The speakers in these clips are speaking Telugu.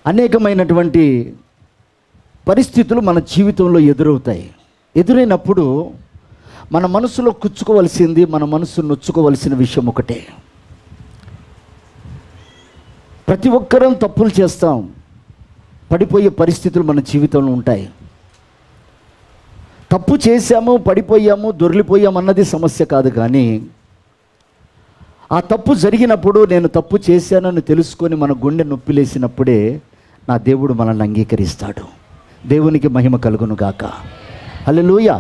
అనేకమైనటువంటి పరిస్థితులు మన జీవితంలో ఎదురవుతాయి. ఎదురైనప్పుడు మన మనసులో కుచ్చుకోవలసింది, మన మనసు నొచ్చుకోవలసిన విషయం ఒకటే. ప్రతి ఒక్కరం తప్పులు చేస్తాం, పడిపోయే పరిస్థితులు మన జీవితంలో ఉంటాయి. తప్పు చేశాము, పడిపోయాము, దొర్లిపోయాము అన్నది సమస్య కాదు. కానీ ఆ తప్పు జరిగినప్పుడు నేను తప్పు చేశానని తెలుసుకొని మన గుండె నొప్పిలేసినప్పుడే నా దేవుడు మనల్ని అంగీకరిస్తాడు. దేవునికి మహిమ కలుగును గాక. హల్లెలూయా.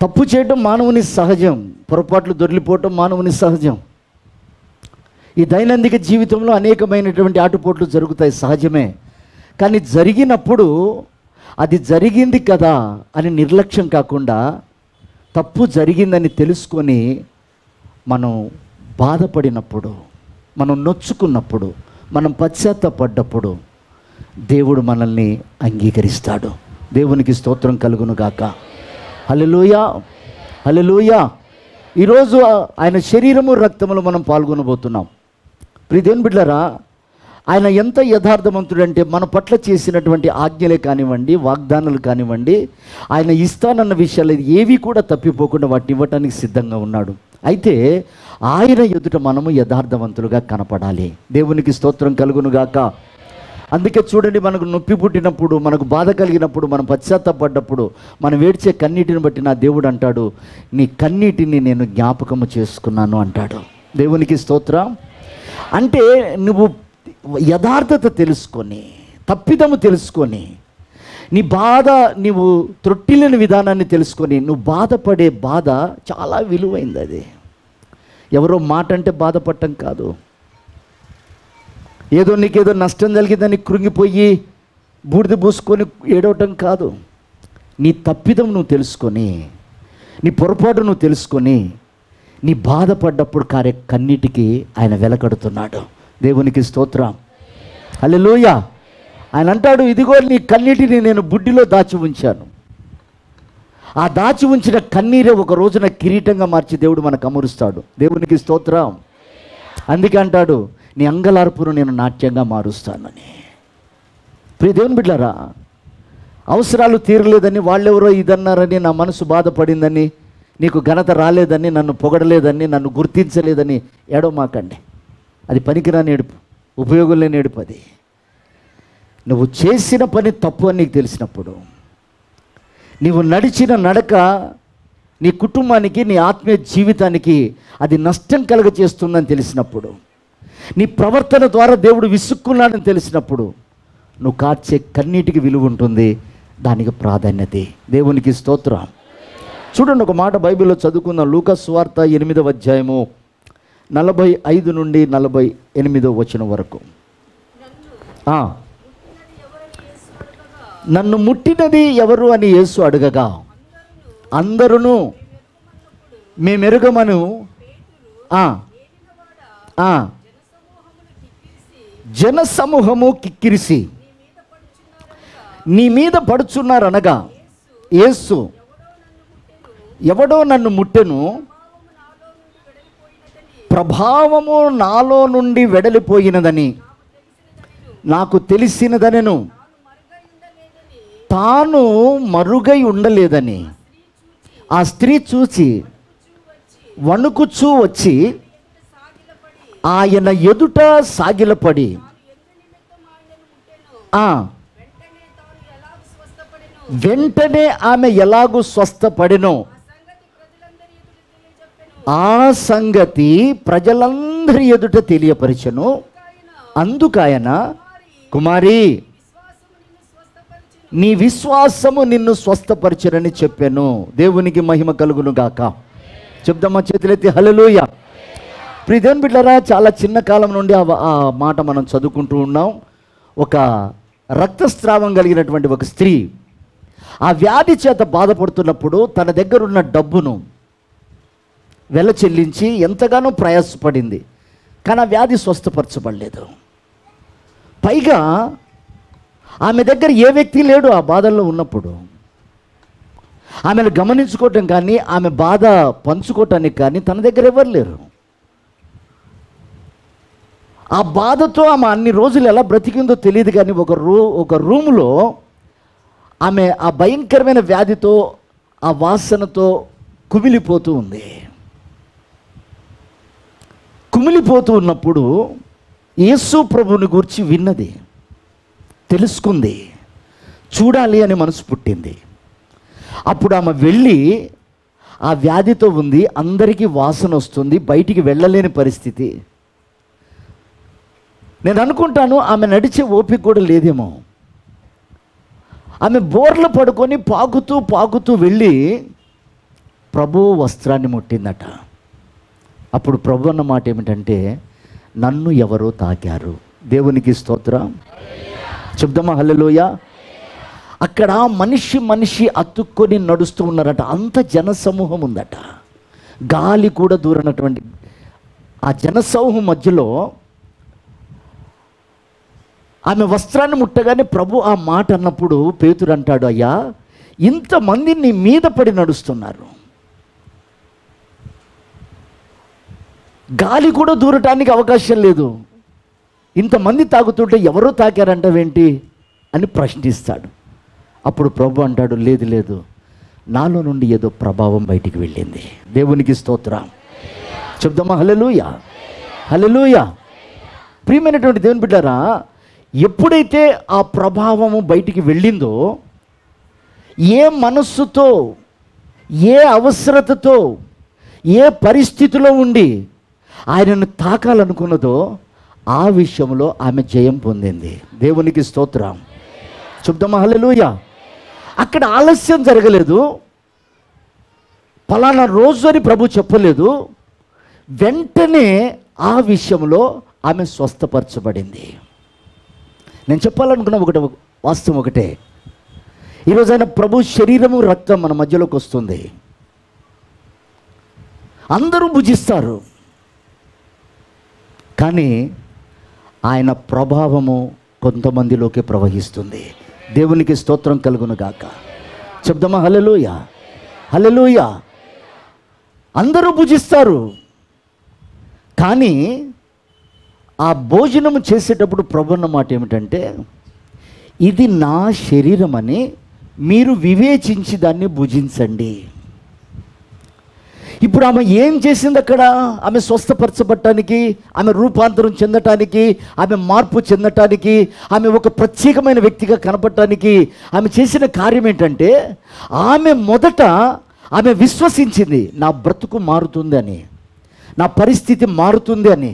తప్పు చేయటం మానవుని సహజం, పొరపాట్లు దొర్లిపోవటం మానవుని సహజం. ఈ దైనందిక జీవితంలో అనేకమైనటువంటి ఆటుపోట్లు జరుగుతాయి, సహజమే. కానీ జరిగినప్పుడు అది జరిగింది కదా అని నిర్లక్ష్యం కాకుండా తప్పు జరిగిందని తెలుసుకొని మనం బాధపడినప్పుడు, మనం నొచ్చుకున్నప్పుడు, మనం పశ్చాత్తాపడ్డప్పుడు దేవుడు మనల్ని అంగీకరిస్తాడు. దేవునికి స్తోత్రం కలుగును గాక. హల్లెలూయా, హల్లెలూయా. ఈరోజు ఆయన శరీరము రక్తములు మనం పాల్గొనబోతున్నాం. ప్రియ దేవుని బిడ్డలారా, ఆయన ఎంత యథార్థవంతుడంటే మన పట్ల చేసినటువంటి ఆజ్ఞలే కానివ్వండి, వాగ్దానాలు కానివ్వండి, ఆయన ఇస్తానన్న విషయాలు ఏవి కూడా తప్పిపోకుండా వాటిని ఇవ్వటానికి సిద్ధంగా ఉన్నాడు. అయితే ఆయన ఎదుట మనము యథార్థవంతులుగా కనపడాలి. దేవునికి స్తోత్రం కలుగును గాక. అందుకే చూడండి, మనకు నొప్పి పుట్టినప్పుడు, మనకు బాధ కలిగినప్పుడు, మనం పశ్చాత్తాపడ్డప్పుడు, మనం ఏడ్చే కన్నీటిని బట్టి నా దేవుడు అంటాడు, నీ కన్నీటిని నేను జ్ఞాపకము చేసుకున్నాను అంటాడు. దేవునికి స్తోత్రం. అంటే నువ్వు యథార్థత తెలుసుకొని, తప్పిదము తెలుసుకొని, నీ బాధ నీవు త్రొట్టిలేని విధానాన్ని తెలుసుకొని నువ్వు బాధపడే బాధ చాలా విలువైంది. అది ఎవరో మాట అంటే బాధపడటం కాదు, ఏదో నీకేదో నష్టం జరిగిందని కృంగిపోయి బూడిద పూసుకొని ఏడవటం కాదు. నీ తప్పిదం నువ్వు తెలుసుకొని, నీ పొరపాటు నువ్వు తెలుసుకొని, నీ బాధపడ్డప్పుడు కారే కన్నీటికి ఆయన వెలకడుతున్నాడు. దేవునికి స్తోత్రం. హల్లెలూయా. ఆయన అంటాడు, ఇదిగో నీ కన్నీటిని నేను బుడ్డిలో దాచి ఉంచాను. ఆ దాచి ఉంచిన కన్నీరే ఒక రోజున కిరీటంగా మార్చి దేవుడు మనకు అమరుస్తాడు. దేవునికి స్తోత్రం. అందుకే అంటాడు, నీ అంగలార్పును నేను నాట్యంగా మారుస్తానని. ప్రియ దేవుని బిడ్డలారా, అవసరాలు తీరలేదని, వాళ్ళెవరో ఇదన్నారని నా మనసు బాధపడిందని, నీకు ఘనత రాలేదని, నన్ను పొగడలేదని, నన్ను గుర్తించలేదని ఏడవమాకండి. అది పనికిరాని ఏడుపు, ఉపయోగం లేని ఏడుపు. అది నువ్వు చేసిన పని తప్పు అని నీకు తెలిసినప్పుడు, నీవు నడిచిన నడక నీ కుటుంబానికి, నీ ఆత్మీయ జీవితానికి అది నష్టం కలుగ చేస్తుందని తెలిసినప్పుడు, నీ ప్రవర్తన ద్వారా దేవుడు విసుక్కున్నాడని తెలిసినప్పుడు నువ్వు కార్చే కన్నీటికి విలువ ఉంటుంది, దానికి ప్రాధాన్యత. దేవునికి స్తోత్రం. చూడండి, ఒక మాట బైబిల్లో చదువుకుందాం. లూకా సువార్త 8వ అధ్యాయము 45 నుండి 48వ వచనం వరకు. నన్ను ముట్టినది ఎవరు అని యేసు అడగగా అందరూ మేమెరుగమను జనసమూహము కిక్కిరిసి నీ మీద పడుచున్నారనగా యేసు ఎవడో నన్ను ముట్టెను, ప్రభావము నాలో నుండి వెడలిపోయినదని నాకు తెలిసినదనెను. తాను మరుగై ఉండలేదని ఆ స్త్రీ చూసి వణుకుచూ వచ్చి ఆయన ఎదుట సాగిలపడి వెంటనే ఆమె ఎలాగూ స్వస్థపడెనో ఆ సంగతి ప్రజలందరి ఎదుట తెలియపరిచెను. అందుకాయన, కుమారి, నీ విశ్వాసము నిన్ను స్వస్థపరిచెనని చెప్పాను. దేవునికి మహిమ కలుగును గాక. చెప్దామా చేతులెత్తి హల్లెలూయా. ప్రియ దేవుని బిడ్డలారా, చాలా చిన్న కాలం నుండి ఆ మాట మనం చదువుకుంటూ ఉన్నాం. ఒక రక్తస్రావం కలిగినటువంటి ఒక స్త్రీ ఆ వ్యాధి చేత బాధపడుతున్నప్పుడు తన దగ్గర ఉన్న డబ్బును వెల చెల్లించి ఎంతగానో ప్రయాసపడింది, కానీ ఆ వ్యాధి స్వస్థపరచబడలేదు. పైగా ఆమె దగ్గర ఏ వ్యక్తి లేడు ఆ బాధల్లో ఉన్నప్పుడు. ఆమెను గమనించుకోవటం కానీ, ఆమె బాధ పంచుకోవటానికి కానీ తన దగ్గర ఎవరు లేరు. ఆ బాధతో ఆమె అన్ని రోజులు ఎలా బ్రతికిందో తెలియదు, కానీ ఒక రూములో ఆమె ఆ భయంకరమైన వ్యాధితో, ఆ వాసనతో కుమిలిపోతూ ఉంది. కుమిలిపోతూ ఉన్నప్పుడు యేసు ప్రభువుని గూర్చి విన్నది, తెలుసుకుంది, చూడాలి అని మనసు పుట్టింది. అప్పుడు ఆమె వెళ్ళి ఆ వ్యాధితో ఉంది, అందరికీ వాసన వస్తుంది, బయటికి వెళ్ళలేని పరిస్థితి. నేను అనుకుంటాను ఆమె నడిచే ఓపిక కూడా లేదేమో. ఆమె బోర్లు పడుకొని పాకుతూ వెళ్ళి ప్రభువు వస్త్రాన్ని ముట్టిందట. అప్పుడు ప్రభు అన్న మాట ఏమిటంటే, నన్ను ఎవరో తాకారు. దేవునికి స్తోత్రం. చెప్దామా హల్లెలూయా. అక్కడ మనిషి అతుక్కొని నడుస్తూ ఉన్నారట. అంత జనసమూహం ఉందట, గాలి కూడా దూరనటువంటి ఆ జనసమూహం మధ్యలో ఆమె వస్త్రాన్ని ముట్టగానే ప్రభు ఆ మాట అన్నప్పుడు పేతురు అంటాడు, అయ్యా, ఇంతమంది నీ మీద పడి నడుస్తున్నారు, గాలి కూడా దూరటానికి అవకాశం లేదు, ఇంతమంది తాగుతుంటే ఎవరో తాకారంటావేంటి అని ప్రశ్నిస్తాడు. అప్పుడు ప్రభు అంటాడు, లేదు, నాలో నుండి ఏదో ప్రభావం బయటికి వెళ్ళింది. దేవునికి స్తోత్రం. చెప్దామా హల్లెలూయా, హల్లెలూయా. ప్రియమైనటువంటి దేవుని బిడ్డారా, ఎప్పుడైతే ఆ ప్రభావము బయటికి వెళ్ళిందో, ఏ మనస్సుతో, ఏ అవసరతతో, ఏ పరిస్థితిలో ఉండి ఆయనను తాకాలనుకున్నదో ఆ విషయంలో ఆమె జయం పొందింది. దేవునికి స్తోత్రం. చెప్దామా హల్లెలూయా. అక్కడ ఆలస్యం జరగలేదు, ఫలానా రోజు అని ప్రభు చెప్పలేదు, వెంటనే ఆ విషయంలో ఆమె స్వస్థపరచబడింది. నేను చెప్పాలనుకున్న వాస్తవం ఒకటే, ఈరోజు ఆయన ప్రభు శరీరము రక్తం మన మధ్యలోకి వస్తుంది, అందరూ భుజిస్తారు, కానీ ఆయన ప్రభావము కొంతమందిలోకి ప్రవహిస్తుంది. దేవునికి స్తోత్రం కలుగును గాక. చెప్దామా హల్లెలూయా, హల్లెలూయా. అందరూ భుజిస్తారు, కానీ ఆ భోజనము చేసేటప్పుడు ప్రభు అన్న మాట ఏమిటంటే, ఇది నా శరీరం అని మీరు వివేచించి దాన్ని భుజించండి. ఇప్పుడు ఆమె ఏం చేసింది అక్కడ? ఆమె స్వస్థపరచబడటానికి, ఆమె రూపాంతరం చెందటానికి, ఆమె మార్పు చెందటానికి, ఆమె ఒక ప్రత్యేకమైన వ్యక్తిగా కనపడటానికి ఆమె చేసిన కార్యం ఏంటంటే, ఆమె మొదట ఆమె విశ్వసించింది, నా బ్రతుకు మారుతుంది అని, నా పరిస్థితి మారుతుంది అని,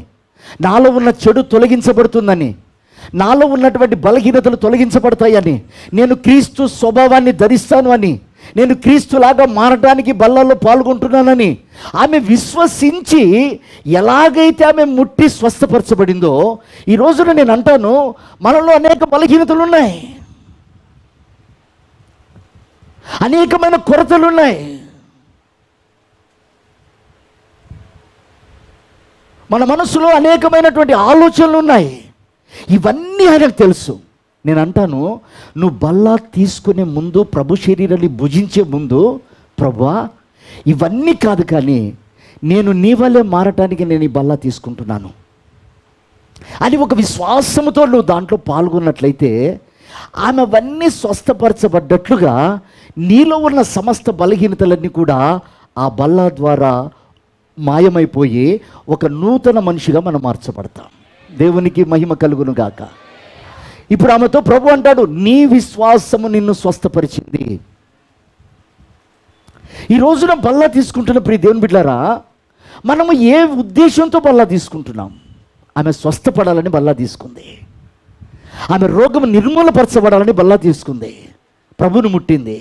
నాలో ఉన్న చెడు తొలగించబడుతుందని, నాలో ఉన్నటువంటి బలహీనతలు తొలగించబడతాయని, నేను క్రీస్తు స్వభావాన్ని ధరిస్తాను అని, నేను క్రీస్తులాగా మారడానికి బల్లలో పాల్గొంటున్నానని ఆమె విశ్వసించి ఎలాగైతే ఆమె ముట్టి స్వస్థపరచబడిందో, ఈ రోజున నేను అంటాను, మనలో అనేక బలహీనతలు ఉన్నాయి, అనేకమైన కొరతలు ఉన్నాయి, మన మనసులో అనేకమైనటువంటి ఆలోచనలు ఉన్నాయి. ఇవన్నీ ఆయనకు తెలుసు. నేను అంటాను, నువ్వు బల్ల తీసుకునే ముందు, ప్రభు శరీరాన్ని భుజించే ముందు, ప్రభువా ఇవన్నీ కాదు, కానీ నేను నీ వల్లే మారటానికి నేను ఈ బల్ల తీసుకుంటున్నాను అని ఒక విశ్వాసముతో నువ్వు దాంట్లో పాల్గొన్నట్లయితే, ఆమె అవన్నీ స్వస్థపరచబడ్డట్లుగా నీలో ఉన్న సమస్త బలహీనతలన్నీ కూడా ఆ బల్ల ద్వారా మాయమైపోయి ఒక నూతన మనిషిగా మనం మార్చబడతాం. దేవునికి మహిమ కలుగును గాక. ఇప్పుడు ఆమెతో ప్రభు అంటాడు, నీ విశ్వాసము నిన్ను స్వస్థపరిచింది. ఈ రోజున బల్ల తీసుకుంటున్న ప్రియ దేవుని బిడ్డలారా, మనము ఏ ఉద్దేశంతో బల్ల తీసుకుంటున్నాం? ఆమె స్వస్థపడాలని బల్ల తీసుకుంది, ఆమె రోగం నిర్మూలపరచబడాలని బల్ల తీసుకుంది, ప్రభుని ముట్టింది.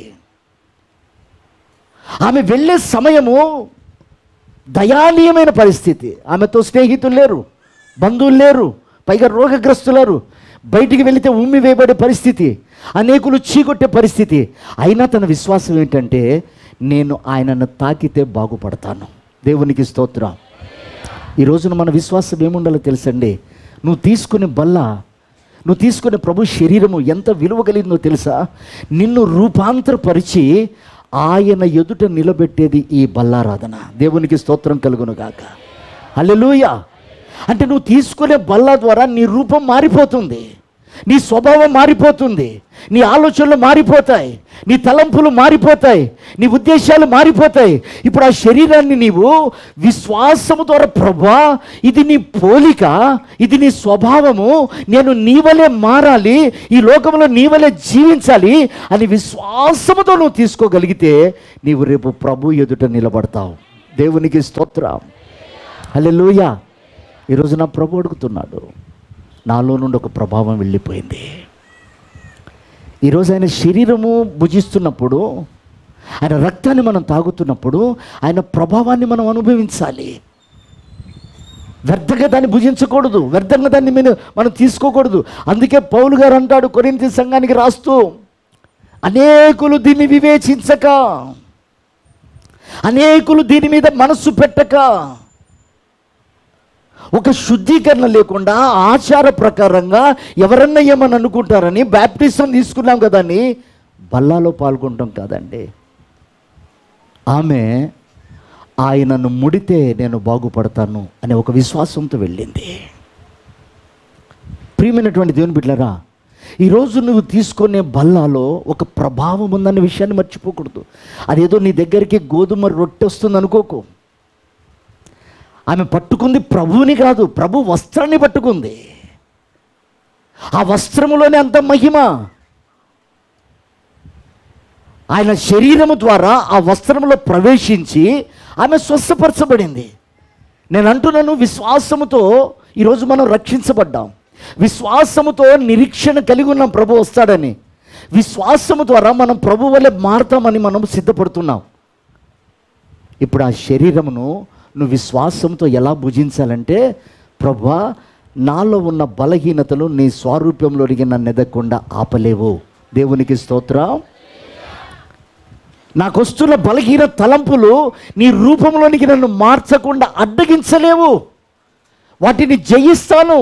ఆమె వెళ్ళే సమయము దయానీయమైన పరిస్థితి. ఆమెతో స్నేహితులు లేరు, బంధువులు లేరు, పైగా రోగగ్రస్తులారు, బయటికి వెళితే ఉమ్మి వేయబడే పరిస్థితి, అనేకులు చీకొట్టే పరిస్థితి. అయినా తన విశ్వాసం ఏంటంటే, నేను ఆయనను తాకితే బాగుపడతాను. దేవునికి స్తోత్రం. ఈ రోజున మన విశ్వాసం ఏముండాలో తెలుసండి. నువ్వు తీసుకునే బల్ల, నువ్వు తీసుకునే ప్రభు శరీరము ఎంత విలువ కలిగిందో తెలుసా? నిన్ను రూపాంతరపరిచి ఆయన ఎదుట నిలబెట్టేది ఈ బల్లారాధన. దేవునికి స్తోత్రం కలుగును గాక. హల్లెలూయా. అంటే నువ్వు తీసుకునే బల్ల ద్వారా నీ రూపం మారిపోతుంది, నీ స్వభావం మారిపోతుంది, నీ ఆలోచనలు మారిపోతాయి, నీ తలంపులు మారిపోతాయి, నీ ఉద్దేశాలు మారిపోతాయి. ఇప్పుడు ఆ శరీరాన్ని నీవు విశ్వాసము ద్వారా, ప్రభువా ఇది నీ పోలిక, ఇది నీ స్వభావము, నేను నీ వలే మారాలి, ఈ లోకంలో నీ వలే జీవించాలి అని విశ్వాసముతో నువ్వు తీసుకోగలిగితే నీవు రేపు ప్రభు ఎదుట నిలబడతావు. దేవునికి స్తోత్రం, హల్లెలూయా. ఈరోజు నా ప్రభు అడుగుతున్నాడు, నాలో నుండి ఒక ప్రభావం వెళ్ళిపోయింది. ఈరోజు ఆయన శరీరము భుజిస్తున్నప్పుడు, ఆయన రక్తాన్ని మనం తాగుతున్నప్పుడు ఆయన ప్రభావాన్ని మనం అనుభవించాలి. వ్యర్థంగా దాన్ని భుజించకూడదు, వ్యర్థంగా దాన్ని మనం తీసుకోకూడదు. అందుకే పౌలు గారు అంటాడు కొరింథీ సంఘానికి రాస్తూ, అనేకులు దీన్ని వివేచించక, అనేకులు దీని మీద మనస్సు పెట్టక, ఒక శుద్ధీకరణ లేకుండా ఆచార ప్రకారంగా ఎవరన్నా ఏమని అనుకుంటారని బ్యాప్టిజం తీసుకున్నాం కదా అని బల్లాలో పాల్గొంటాం కాదండి. ఆమె ఆయనను ముడితే నేను బాగుపడతాను అనే ఒక విశ్వాసంతో వెళ్ళింది. ప్రియమైనటువంటి దేవుని బిడ్డలారా, ఈరోజు నువ్వు తీసుకునే బల్లాలో ఒక ప్రభావం ఉందన్న విషయాన్ని మర్చిపోకూడదు. అదేదో నీ దగ్గరికి గోధుమ రొట్టె వస్తుంది అనుకోకు. ఆమె పట్టుకుంది ప్రభువుని కాదు, ప్రభు వస్త్రాన్ని పట్టుకుంది. ఆ వస్త్రములోనే అంత మహిమ. ఆయన శరీరము ద్వారా ఆ వస్త్రములో ప్రవేశించి ఆమె స్వస్థపరచబడింది. నేను అంటున్నాను, విశ్వాసముతో ఈరోజు మనం రక్షించబడ్డాం, విశ్వాసముతో నిరీక్షణ కలిగి ఉన్నాం ప్రభు వస్తాడని. విశ్వాసము ద్వారా మనం ప్రభు వలె మారతామని మనం సిద్ధపడుతున్నాం. ఇప్పుడు ఆ శరీరమును నువ్వు విశ్వాసంతో ఎలా భుజించాలంటే, ప్రభువా నాలో ఉన్న బలహీనతలు నీ స్వారూప్యంలోనికి నన్ను ఎదగకుండా ఆపలేవు. దేవునికి స్తోత్రం. నాకు వస్తున్న బలహీన తలంపులు నీ రూపంలోనికి నన్ను మార్చకుండా అడ్డగించలేవు. వాటిని జయిస్తాను,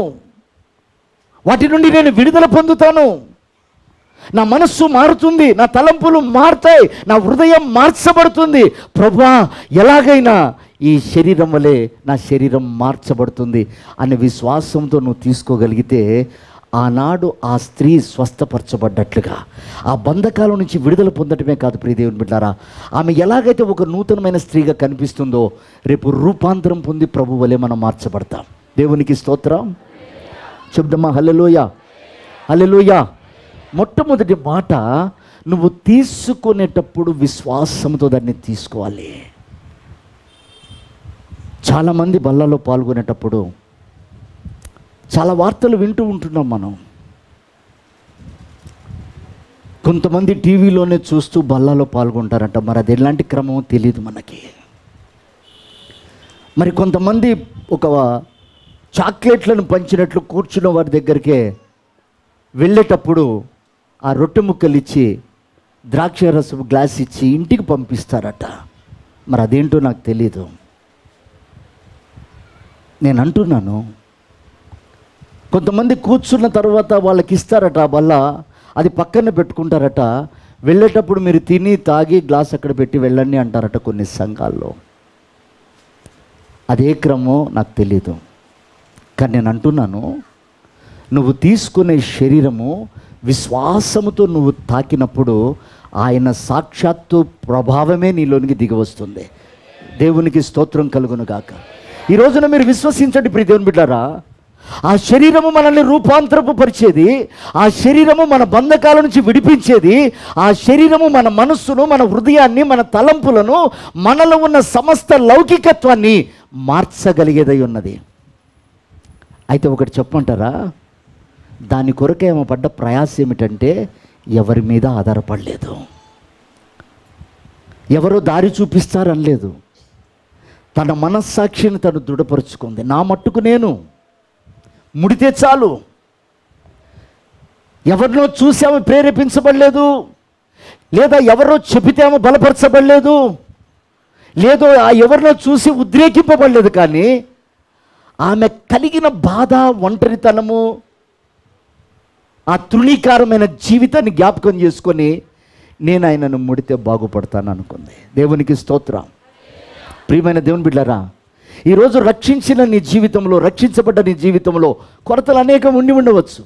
వాటి నుండి నేను విడుదల పొందుతాను. నా మనస్సు మారుతుంది, నా తలంపులు మారుతాయి, నా హృదయం మార్చబడుతుంది. ప్రభువా ఎలాగైనా ఈ శరీరం వలె నా శరీరం మార్చబడుతుంది అనే విశ్వాసంతో నువ్వు తీసుకోగలిగితే, ఆనాడు ఆ స్త్రీ స్వస్థపరచబడ్డట్లుగా, ఆ బంధకాల నుంచి విడుదల పొందటమే కాదు ప్రియ దేవుని బిడ్డారా, ఆమె ఎలాగైతే ఒక నూతనమైన స్త్రీగా కనిపిస్తుందో, రేపు రూపాంతరం పొంది ప్రభు వలె మనం మార్చబడతాం. దేవునికి స్తోత్రం. చెప్దమ్మా హల్లెలూయా, హల్లెలూయా. మొట్టమొదటి మాట, నువ్వు తీసుకునేటప్పుడు విశ్వాసంతో దాన్ని తీసుకోవాలి. చాలామంది బల్లలో పాల్గొనేటప్పుడు చాలా వార్తలు వింటూ ఉంటున్నాం మనం. కొంతమంది టీవీలోనే చూస్తూ బల్లలో పాల్గొంటారంట, మరి అది ఎలాంటి క్రమం తెలియదు మనకి. మరి కొంతమంది ఒక చాక్లెట్లను పంచినట్లు కూర్చున్న వారి దగ్గరికే వెళ్ళేటప్పుడు ఆ రొట్టె ముక్కలు ఇచ్చి ద్రాక్ష రసం గ్లాస్ ఇచ్చి ఇంటికి పంపిస్తారట. మరి అదేంటో నాకు తెలీదు. నేను అంటున్నాను, కొంతమంది కూర్చున్న తర్వాత వాళ్ళకి ఇస్తారట ఆ బల్ల, అది పక్కన పెట్టుకుంటారట. వెళ్ళేటప్పుడు మీరు తిని తాగి గ్లాస్ అక్కడ పెట్టి వెళ్ళండి అంటారట కొన్ని సంఘాల్లో. అదే క్రమం నాకు తెలీదు. కానీ నేను అంటున్నాను, నువ్వు తీసుకునే శరీరము విశ్వాసముతో నువ్వు తాకినప్పుడు ఆయన సాక్షాత్తు ప్రభావమే నీలోనికి దిగి వస్తుంది. దేవునికి స్తోత్రం కలుగును గాక. ఈ రోజున మీరు విశ్వసించండి ప్రియ దేవుని బిడ్డారా, ఆ శరీరము మనల్ని రూపాంతరపు పరిచేది, ఆ శరీరము మన బంధకాల నుంచి విడిపించేది, ఆ శరీరము మన మనస్సును, మన హృదయాన్ని, మన తలంపులను, మనలో ఉన్న సమస్త లౌకికత్వాన్ని మార్చగలిగేదై ఉన్నది. అయితే ఒకటి చెప్పమంటారా, దాని కొరకే ఏమో పడ్డ ప్రయాస ఏమిటంటే, ఎవరి మీద ఆధారపడలేదు, ఎవరో దారి చూపిస్తారనలేదు. తన మనస్సాక్షిని తను దృఢపరుచుకుంది. నా మట్టుకు నేను ముడితే చాలు. ఎవరినో చూసి ఆమె ప్రేరేపించబడలేదు, లేదా ఎవరో చెబితే ఆమె బలపరచబడలేదు, లేదో ఆ ఎవరినో చూసి ఉద్రేకింపబడలేదు. కానీ ఆమె కలిగిన బాధ, ఒంటరితనము, ఆ తృణీకారమైన జీవితాన్ని జ్ఞాపకం చేసుకొని నేను ఆయనను ముడితే బాగుపడతాను అనుకుంది. దేవునికి స్తోత్రం. ప్రియమైన దేవుని బిడ్డలారా, ఈరోజు రక్షించిన నీ జీవితంలో, రక్షించబడ్డ నీ జీవితంలో కొరతలు అనేకం ఉండి ఉండవచ్చు.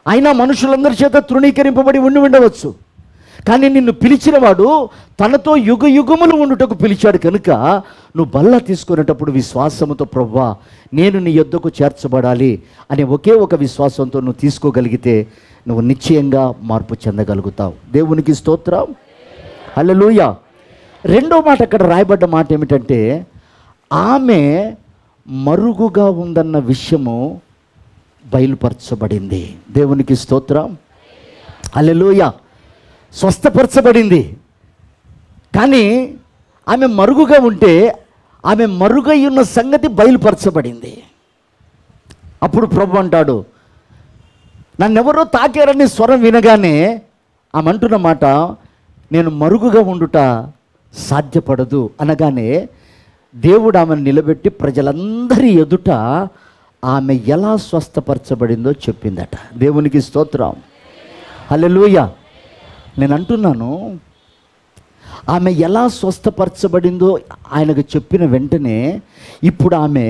అయినా మనుషులందరి చేత తృణీకరింపబడి ఉండి ఉండవచ్చు. కానీ నిన్ను పిలిచినవాడు తనతో యుగ యుగములు ఉండుటకు పిలిచాడు కనుక నువ్వు బల్ల తీసుకునేటప్పుడు విశ్వాసముతో, ప్రభువా నేను నీ యొద్దకు చేర్చబడాలి అనే ఒకే ఒక విశ్వాసంతో నువ్వు తీసుకోగలిగితే నువ్వు నిశ్చయంగా మార్పు చెందగలుగుతావు. దేవునికి స్తోత్రం, హల్లెలూయా. రెండో మాట అక్కడ రాయబడ్డ మాట ఏమిటంటే, ఆమె మరుగుగా ఉందన్న విషయము బయలుపరచబడింది. దేవునికి స్తోత్రం, హల్లెలూయా. స్వస్థపరచబడింది. కానీ ఆమె మరుగుగా ఉంటే ఆమె మరుగై ఉన్న సంగతి బయలుపరచబడింది. అప్పుడు ప్రభు అంటాడు, నన్నెవరో తాకారని స్వరం వినగానే ఆమె అంటున్న మాట, నేను మరుగుగా ఉండుట సాధ్యపడదు అనగానే దేవుడు ఆమెను నిలబెట్టి ప్రజలందరి ఎదుట ఆమె ఎలా స్వస్థపరచబడిందో చెప్పిందట. దేవునికి స్తోత్రం, హల్లెలూయా. నేను అంటున్నాను, ఆమె ఎలా స్వస్థపరచబడిందో ఆయనకు చెప్పిన వెంటనే ఇప్పుడు ఆమె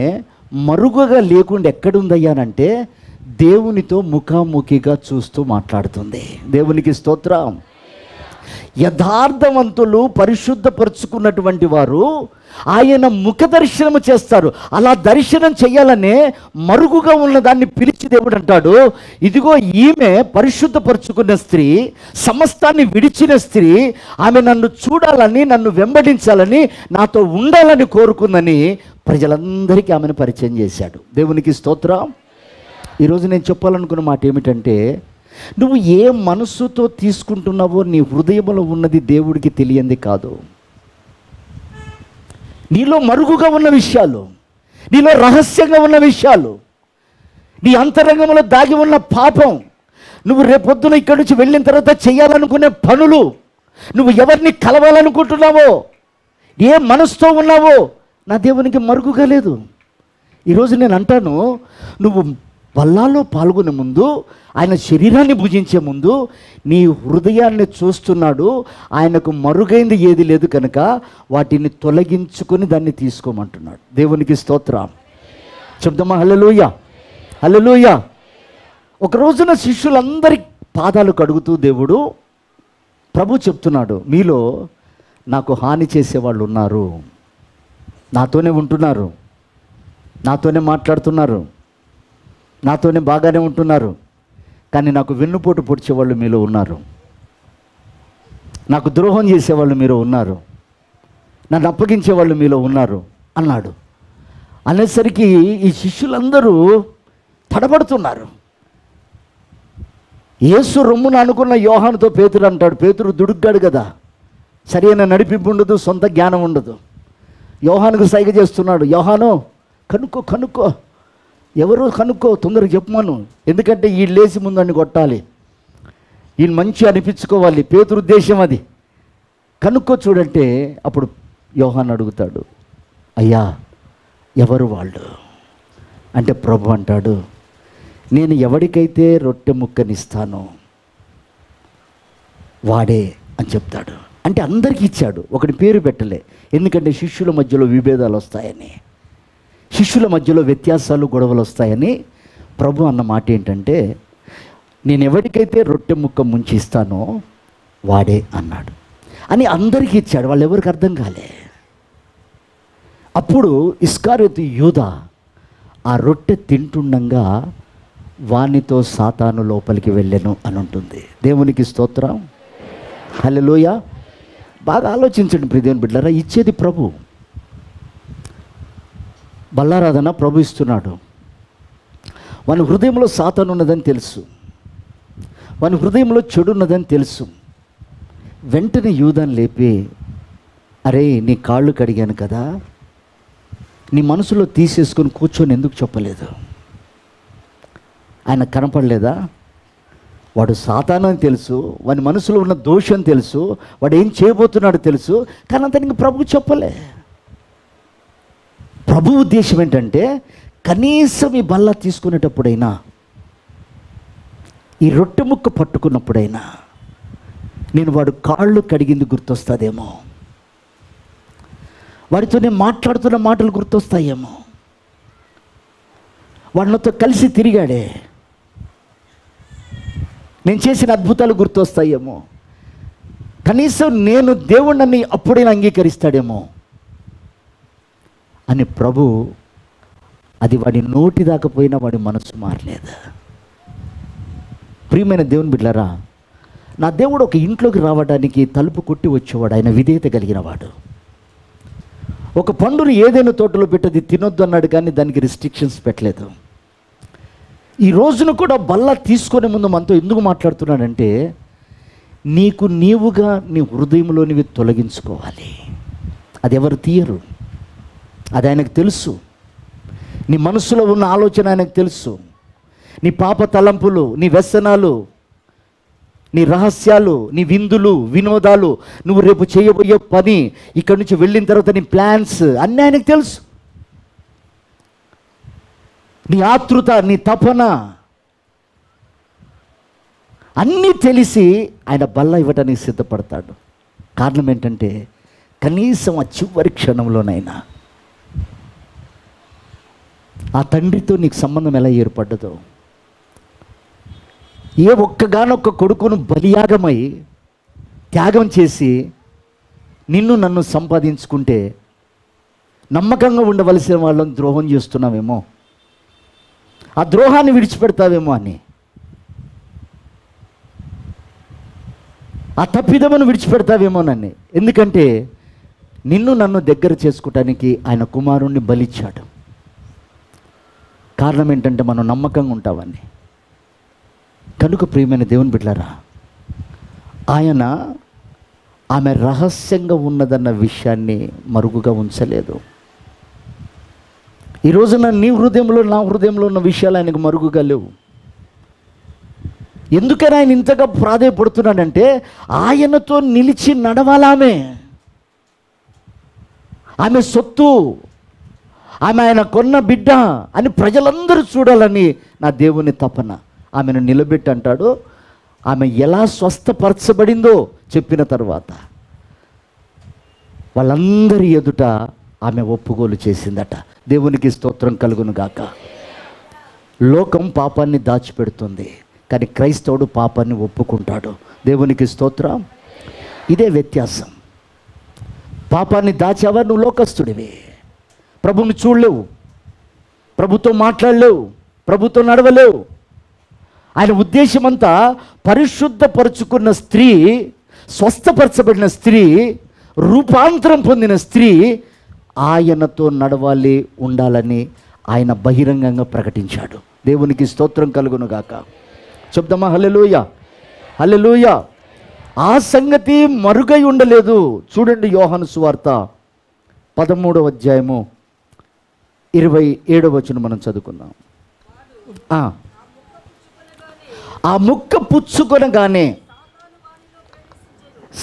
మరుగుగా లేకుండా ఎక్కడుందయ్యానంటే దేవునితో ముఖాముఖిగా చూస్తూ మాట్లాడుతుంది. దేవునికి స్తోత్రం. యథార్థవంతులు, పరిశుద్ధపరుచుకున్నటువంటి వారు ఆయన ముఖ దర్శనము చేస్తారు. అలా దర్శనం చేయాలనే మరుగుగా ఉన్నదాన్ని పిలిచి దేవుడు అంటాడు, ఇదిగో ఈమె పరిశుద్ధపరుచుకున్న స్త్రీ, సమస్తాన్ని విడిచిన స్త్రీ, ఆమె నన్ను చూడాలని, నన్ను వెంబడించాలని, నాతో ఉండాలని కోరుకుందని ప్రజలందరికీ ఆమెను పరిచయం చేశాడు. దేవునికి స్తోత్రం. ఈరోజు నేను చెప్పాలనుకున్న మాట ఏమిటంటే, నువ్వు ఏ మనస్సుతో తీసుకుంటున్నావో నీ హృదయంలో ఉన్నది దేవుడికి తెలియంది కాదు. నీలో మరుగుగా ఉన్న విషయాలు, నీలో రహస్యంగా ఉన్న విషయాలు, నీ అంతరంగంలో దాగి ఉన్న పాపం, నువ్వు రేపొద్దున ఇక్కడి నుంచి వెళ్ళిన తర్వాత చేయాలనుకునే పనులు, నువ్వు ఎవరిని కలవాలనుకుంటున్నావో, ఏ మనసుతో ఉన్నావో నా దేవునికి మరుగుగా లేదు. ఈరోజు నేను అంటాను, నువ్వు బల్లాలో పాల్గొనే ముందు, ఆయన శరీరాన్ని భుజించే ముందు నీ హృదయాన్ని చూస్తున్నాడు. ఆయనకు మరుగైంది ఏది లేదు కనుక వాటిని తొలగించుకొని దాన్ని తీసుకోమంటున్నాడు. దేవునికి స్తోత్రం. చెప్దామా హల్లెలూయా, హల్లెలూయా. ఒక రోజున శిష్యులందరి పాదాలు కడుగుతూ దేవుడు, ప్రభు చెప్తున్నాడు, మీలో నాకు హాని చేసేవాళ్ళు ఉన్నారు, నాతోనే ఉంటున్నారు, నాతోనే మాట్లాడుతున్నారు, నాతోనే బాగానే ఉంటున్నారు, కానీ నాకు వెన్నుపోటు పొడిచేవాళ్ళు మీలో ఉన్నారు, నాకు ద్రోహం చేసేవాళ్ళు మీలో ఉన్నారు, నన్ను అప్పగించేవాళ్ళు మీలో ఉన్నారు అన్నాడు. అనేసరికి ఈ శిష్యులందరూ తడబడుతున్నారు. యేసు రొమ్మును అనుకున్న యోహానుతో పేతురు అంటాడు, పేతురు దుడుగ్గాడు కదా, సరైన నడిపింపు ఉండదు, సొంత జ్ఞానం ఉండదు. యోహానుకు సైగ చేస్తున్నాడు, యోహాను కనుక్కో కనుక్కో, ఎవరో కనుక్కో, తొందరగా చెప్పమను, ఎందుకంటే ఈ లేచి ముందని కొట్టాలి, ఈయన మంచి అనిపించుకోవాలి, పేతురు ఉద్దేశం అది, కనుక్కో చూడంటే అప్పుడు యోహాను అడుగుతాడు, అయ్యా ఎవరు వాళ్ళు అంటే ప్రభు అంటాడు, నేను ఎవరికైతే రొట్టె ముక్కనిస్తానో వాడే అని చెప్తాడు. అంటే అందరికీ ఇచ్చాడు, ఒకటి పేరు పెట్టలే, ఎందుకంటే శిష్యుల మధ్యలో విభేదాలు వస్తాయని, శిష్యుల మధ్యలో వ్యత్యాసాలు, గొడవలు వస్తాయని ప్రభు అన్న మాట ఏంటంటే, నేను ఎవరికైతే రొట్టె ముక్క ముంచి ఇస్తానో వాడే అన్నాడు అని అందరికీ ఇచ్చాడు. వాళ్ళు ఎవరికి అర్థం కాలే. అప్పుడు ఇస్కారియోతు యూదా ఆ రొట్టె తింటుండగా వానితో సాతాను లోపలికి వెళ్ళెను అని ఉంటుంది. దేవునికి స్తోత్రం, హల్లెలూయా. బాగా ఆలోచించండి ప్రియదేవుని బిడ్డలారా, ఇచ్చేది ప్రభు. బల్లారాధన ప్రభు ఇస్తున్నాడు. వాని హృదయంలో సాతాను ఉన్నదని తెలుసు, వాని హృదయంలో చెడు ఉన్నదని తెలుసు. వెంటనే యూదాను లేపి, అరే నీ కాళ్ళు కడిగాను కదా, నీ మనసులో తీసేసుకొని కూర్చొని ఎందుకు చెప్పలేదు? ఆయన కనపడలేదా? వాడు సాతాను అని తెలుసు, వాని మనసులో ఉన్న దోషం తెలుసు, వాడు ఏం చేయబోతున్నాడో తెలుసు, కానీ అతనికి ప్రభు చెప్పలే. ప్రభు ఉద్దేశం ఏంటంటే, కనీసం ఈ బల్ల తీసుకునేటప్పుడైనా, ఈ రొట్టె ముక్క పట్టుకున్నప్పుడైనా నేను వాడు కాళ్ళు కడిగింది గుర్తొస్తుందేమో, వాడితో నేను మాట్లాడుతున్న మాటలు గుర్తొస్తాయేమో, వాడితో కలిసి తిరిగాడే, నేను చేసిన అద్భుతాలు గుర్తొస్తాయేమో, కనీసం నేను దేవుణ్ణి అప్పుడైనా అంగీకరిస్తాడేమో అని ప్రభు, అది వాడి నోటి దాకపోయినా వాడి మనసు మారలేదు. ప్రియమైన దేవుని బిడ్డలారా, నా దేవుడు ఒక ఇంట్లోకి రావడానికి తలుపు కొట్టి వచ్చేవాడు. ఆయన విధేయత కలిగిన వాడు. ఒక పండుని ఏదైనా తోటలో పెట్టది తినొద్దు అన్నాడు, కానీ దానికి రిస్ట్రిక్షన్స్ పెట్టలేదు. ఈ రోజున కూడా బల్ల తీసుకునే ముందు మనతో ఎందుకు మాట్లాడుతున్నాడంటే, నీకు నీవుగా నీ హృదయంలోనివి తొలగించుకోవాలి. అది ఎవరు తీయరు, అది ఆయనకు తెలుసు. నీ మనసులో ఉన్న ఆలోచన ఆయనకు తెలుసు. నీ పాప తలంపులు, నీ వ్యసనాలు, నీ రహస్యాలు, నీ విందులు, వినోదాలు, నువ్వు రేపు చేయబోయే పని, ఇక్కడి నుంచి వెళ్ళిన తర్వాత నీ ప్లాన్స్ అన్నీ ఆయనకు తెలుసు. నీ ఆతృత, నీ తపన అన్నీ తెలిసి ఆయన బల్ల ఇవ్వడానికి సిద్ధపడతాడు. కారణం ఏంటంటే, కనీసం ఆ చివరి క్షణంలోనైనా ఆ తండ్రితో నీకు సంబంధం ఎలా ఏర్పడ్డదో, ఏ ఒక్కగానొక్క కొడుకును బలియాగమై త్యాగం చేసి నిన్ను నన్ను సంపాదించుకుంటే నమ్మకంగా ఉండవలసిన వాళ్ళని ద్రోహం చేస్తున్నావేమో, ఆ ద్రోహాన్ని విడిచిపెడతావేమో అని, ఆ తప్పిదమును విడిచిపెడతావేమోనని. ఎందుకంటే నిన్ను నన్ను దగ్గర చేసుకోవటానికి ఆయన కుమారుణ్ణి బలిచ్చాడు. కారణం ఏంటంటే మనం నమ్మకంగా ఉంటామని. కనుక ప్రియమైన దేవుని బిడ్డలారా, ఆయన ఆమె రహస్యంగా ఉన్నదన్న విషయాన్ని మరుగుగా ఉంచలేదు. ఈ రోజున నీ హృదయంలో, నా హృదయంలో ఉన్న విషయాలు ఆయనకు మరుగుగా లేవు. ఎందుకని ఆయన ఇంతగా ప్రాధేయపడుతున్నాడంటే, ఆయనతో నిలిచి నడవాలామె. ఆమె సొత్తు, ఆమె ఆయన కొన్న బిడ్డ అని ప్రజలందరూ చూడాలని నా దేవుని తపన. ఆమెను నిలబెట్టి అంటాడు, ఆమె ఎలా స్వస్థపరచబడిందో చెప్పిన తర్వాత వాళ్ళందరి ఎదుట ఆమె ఒప్పుకోలు చేసిందట. దేవునికి స్తోత్రం కలుగును గాక. లోకం పాపాన్ని దాచిపెడుతుంది, కానీ క్రైస్తవుడు పాపాన్ని ఒప్పుకుంటాడు. దేవునికి స్తోత్రం. ఇదే వ్యత్యాసం. పాపాన్ని దాచావా, నువ్వు లోకస్తుడివి. ప్రభువుని చూడలేవు, ప్రభుతో మాట్లాడలేవు, ప్రభుతో నడవలేవు. ఆయన ఉద్దేశమంతా పరిశుద్ధపరుచుకున్న స్త్రీ, స్వస్థపరచబడిన స్త్రీ, రూపాంతరం పొందిన స్త్రీ ఆయనతో నడవాలి, ఉండాలని ఆయన బహిరంగంగా ప్రకటించాడు. దేవునికి స్తోత్రం కలుగును గాక. చెప్దామా హల్లెలూయా, హల్లెలూయా. ఆ సంగతి మరుగై ఉండలేదు. చూడండి, యోహాను సువార్త 13వ అధ్యాయము 27వ వచనం మనం చదువుకుందాం. ఆ ముక్క పుచ్చుకొనగానే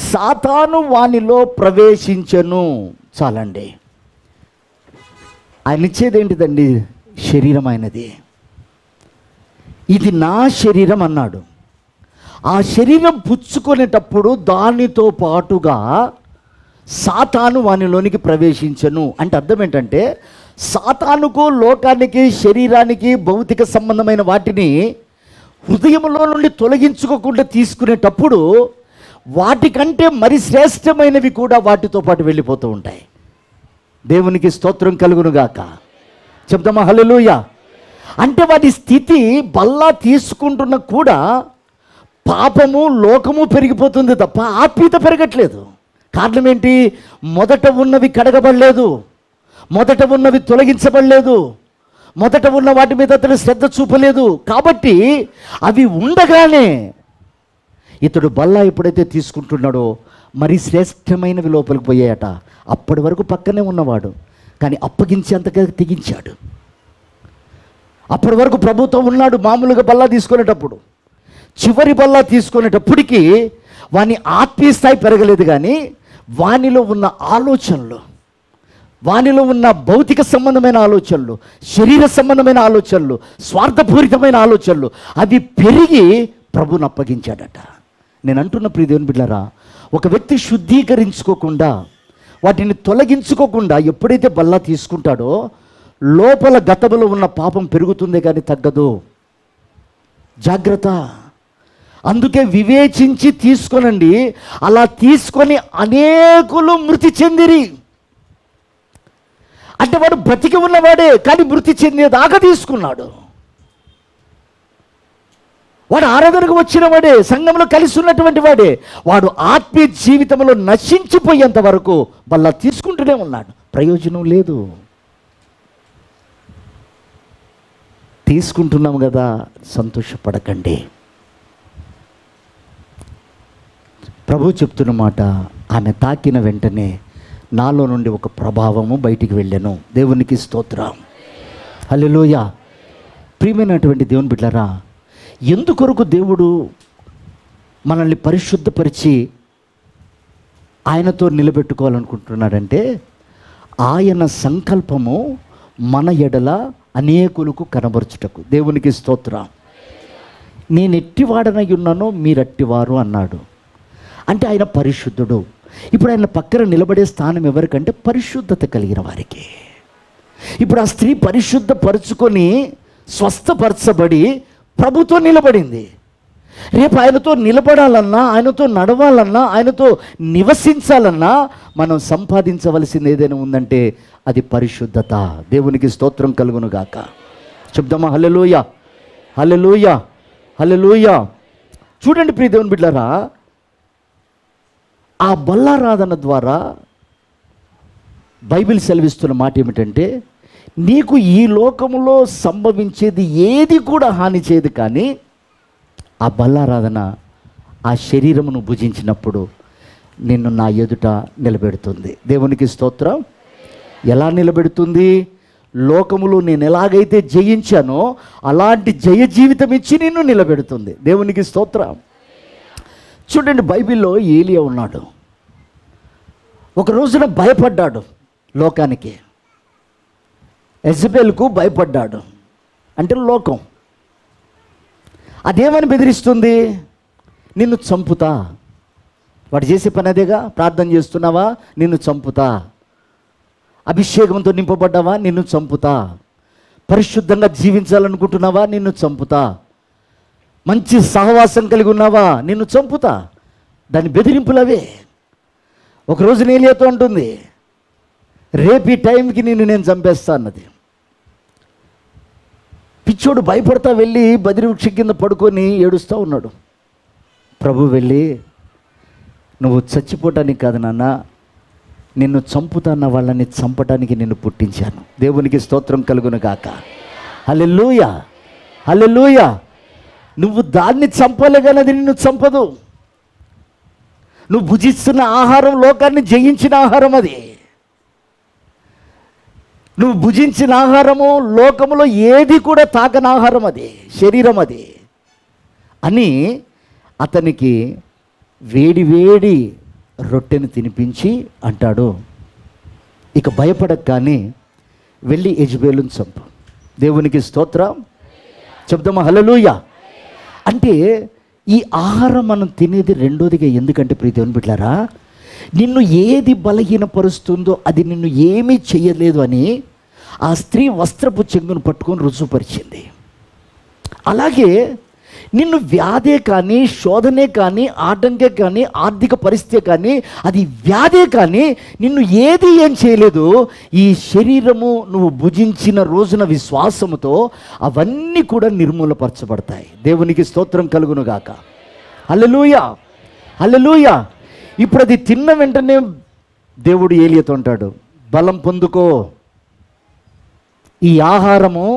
సాతాను వానిలో ప్రవేశించెను. చాలండి. ఆయన ఇచ్చేది ఏంటిదండి? శరీరం ఆయనది. ఇది నా శరీరం అన్నాడు. ఆ శరీరం పుచ్చుకునేటప్పుడు దానితో పాటుగా సాతాను వానిలోనికి ప్రవేశించెను. అంటే అర్థం ఏంటంటే, సాతానుకు, లోకానికి, శరీరానికి, భౌతిక సంబంధమైన వాటిని హృదయంలో నుండి తొలగించుకోకుండా తీసుకునేటప్పుడు వాటికంటే మరి శ్రేష్టమైనవి కూడా వాటితో పాటు వెళ్ళిపోతూ ఉంటాయి. దేవునికి స్తోత్రం కలుగునుగాక. చెప్దామా హల్లెలూయా. అంటే వాటి స్థితి బల్లా తీసుకుంటున్న కూడా పాపము, లోకము పెరిగిపోతుంది తప్ప ఆత్మీయత పెరగట్లేదు. కారణం ఏంటి? మొదట ఉన్నవి కడగబడలేదు, మొదట ఉన్నవి తొలగించబడలేదు, మొదట ఉన్న వాటి మీద అతను శ్రద్ధ చూపలేదు. కాబట్టి అవి ఉండగానే ఇతడు బల్లా ఎప్పుడైతే తీసుకుంటున్నాడో మరి శ్రేష్టమైనవి లోపలికి పోయాయట. అప్పటి వరకు పక్కనే ఉన్నవాడు, కానీ అప్పగించేంతగా తెగించాడు. అప్పటి వరకు ప్రభుతో ఉన్నాడు మామూలుగా బల్లా తీసుకునేటప్పుడు. చివరి బల్లా తీసుకునేటప్పటికీ వాని ఆత్మీయ స్థాయి పెరగలేదు, కానీ వానిలో ఉన్న ఆలోచనలు, వానిలో ఉన్న భౌతిక సంబంధమైన ఆలోచనలు, శరీర సంబంధమైన ఆలోచనలు, స్వార్థపూరితమైన ఆలోచనలు అవి పెరిగి ప్రభుని అప్పగించాడట. నేను అంటున్న ప్రియ దేవుని బిడ్డలారా, ఒక వ్యక్తి శుద్ధీకరించుకోకుండా వాటిని తొలగించుకోకుండా ఎప్పుడైతే బల్ల తీసుకుంటాడో లోపల గతములో ఉన్న పాపం పెరుగుతుందే కానీ తగ్గదు. జాగ్రత్త. అందుకే వివేచించి తీసుకోనండి. అలా తీసుకొని అనేకులు మృతి చెందిరి. అంటే వాడు బ్రతికి ఉన్నవాడే కానీ మృతి చెందేదాకా తీసుకున్నాడు. వాడు ఆరాధనకు వచ్చిన వాడే, సంఘంలో కలిసి ఉన్నటువంటి వాడే, వాడు ఆత్మీయ జీవితంలో నశించిపోయేంత వరకు బల్ల తీసుకుంటూనే ఉన్నాడు. ప్రయోజనం లేదు. తీసుకుంటున్నాం కదా, సంతోషపడకండి. ప్రభు చెప్తున్న మాట, ఆమె తాకిన వెంటనే నాలో నుండి ఒక ప్రభావము బయటికి వెళ్ళాను. దేవునికి స్తోత్రం. హల్లెలూయా. ప్రియమైనటువంటి దేవుని బిడ్డలారా, ఎందుకొరకు దేవుడు మనల్ని పరిశుద్ధపరిచి ఆయనతో నిలబెట్టుకోవాలనుకుంటున్నాడంటే, ఆయన సంకల్పము మన ఎడల అనేకులకు కనబరుచుటకు. దేవునికి స్తోత్రం. నేను ఎట్టివాడనై ఉన్నానో మీరట్టివారు అన్నాడు. అంటే ఆయన పరిశుద్ధుడు. ఇప్పుడు ఆయన పక్కన నిలబడే స్థానం ఎవరికంటే పరిశుద్ధత కలిగిన వారికి. ఇప్పుడు ఆ స్త్రీ పరిశుద్ధపరుచుకొని స్వస్థపరచబడి ప్రభుతో నిలబడింది. రేపు ఆయనతో నిలబడాలన్నా, ఆయనతో నడవాలన్నా, ఆయనతో నివసించాలన్నా మనం సంపాదించవలసింది ఏదైనా ఉందంటే అది పరిశుద్ధత. దేవునికి స్తోత్రం కలుగును గాక. చెప్దామా హల్లెలూయా, హల్లెలూయా, హల్లెలూయా. చూడండి ప్రియ దేవుని బిడ్డలారా, ఆ బల్లారాధన ద్వారా బైబిల్ సెలవిస్తున్న మాట ఏమిటంటే, నీకు ఈ లోకములో సంభవించేది ఏది కూడా హాని చేయదు, కానీ ఆ బల్లారాధన ఆ శరీరమును భుజించినప్పుడు నిన్ను నా ఎదుట నిలబెడుతుంది. దేవునికి స్తోత్రం. ఎలా నిలబెడుతుంది? లోకములో నేను ఎలాగైతే జయించానో అలాంటి జయ జీవితం ఇచ్చి నిన్ను నిలబెడుతుంది. దేవునికి స్తోత్రం. చూడండి, బైబిల్లో ఏలియా ఉన్నాడు. ఒక రోజున భయపడ్డాడు లోకానికి. యెజబెలుకు భయపడ్డాడు. అంటే లోకం అదేమని బెదిరిస్తుంది? నిన్ను చంపుతా. వాడు చేసే పని అదేగా. ప్రార్థన చేస్తున్నావా? నిన్ను చంపుతా. అభిషేకంతో నింపబడ్డావా? నిన్ను చంపుతా. పరిశుద్ధంగా జీవించాలనుకుంటున్నావా? నిన్ను చంపుతా. మంచి సహవాసం కలిగి ఉన్నావా? నిన్ను చంపుతా. దాని బెదిరింపులవే. ఒకరోజు ఏలియాతో అంటుంది, రేపు ఈ టైంకి నేను చంపేస్తా అన్నది. పిచ్చోడు భయపడతా వెళ్ళి బదిరి వృక్షం కింద పడుకొని ఏడుస్తూ ఉన్నాడు. ప్రభు వెళ్ళి, నువ్వు చచ్చిపోవటానికి కాదు నాన్న, నిన్ను చంపుతాన్న వాళ్ళని చంపటానికి నిన్ను పుట్టించాను. దేవునికి స్తోత్రం కలుగును గాక. హల్లెలూయా, హల్లెలూయా. నువ్వు దాన్ని చంపలే కానీ అది నిన్ను చంపదు. నువ్వు భుజిస్తున్న ఆహారం లోకాన్ని జయించిన ఆహారం. అది నువ్వు భుజించిన ఆహారము లోకములో ఏది కూడా తాకని ఆహారం. అది శరీరం. అది అని అతనికి వేడి వేడి రొట్టెను తినిపించి అంటాడు, ఇక భయపడక కానీ వెళ్ళి యెజబెలును చంపు. దేవునికి స్తోత్రం. చెప్దామా హల్లెలూయా. అంటే ఈ ఆహారం మనం తినేది రెండోదిగా. ఎందుకంటే ప్రియ దేవుని బిడ్డలారా, నిన్ను ఏది బలహీనపరుస్తుందో అది నిన్ను ఏమీ చెయ్యలేదు అని ఆ స్త్రీ వస్త్రపు చెంగును పట్టుకొని రుజువుపరిచింది. అలాగే నిన్ను వ్యాధే కానీ, శోధనే కానీ, ఆటంకే కానీ, ఆర్థిక పరిస్థితే కానీ, అది వ్యాధే కానీ నిన్ను ఏది ఏం చేయలేదు. ఈ శరీరము నువ్వు భుజించిన రోజున విశ్వాసముతో అవన్నీ కూడా నిర్మూలపరచబడతాయి. దేవునికి స్తోత్రం కలుగును గాక. హల్లెలూయా, హల్లెలూయా. ఇప్పుడు అది తిన్న వెంటనే దేవుడు ఏలియాతో అంటాడు, బలం పొందుకో. ఈ ఆహారము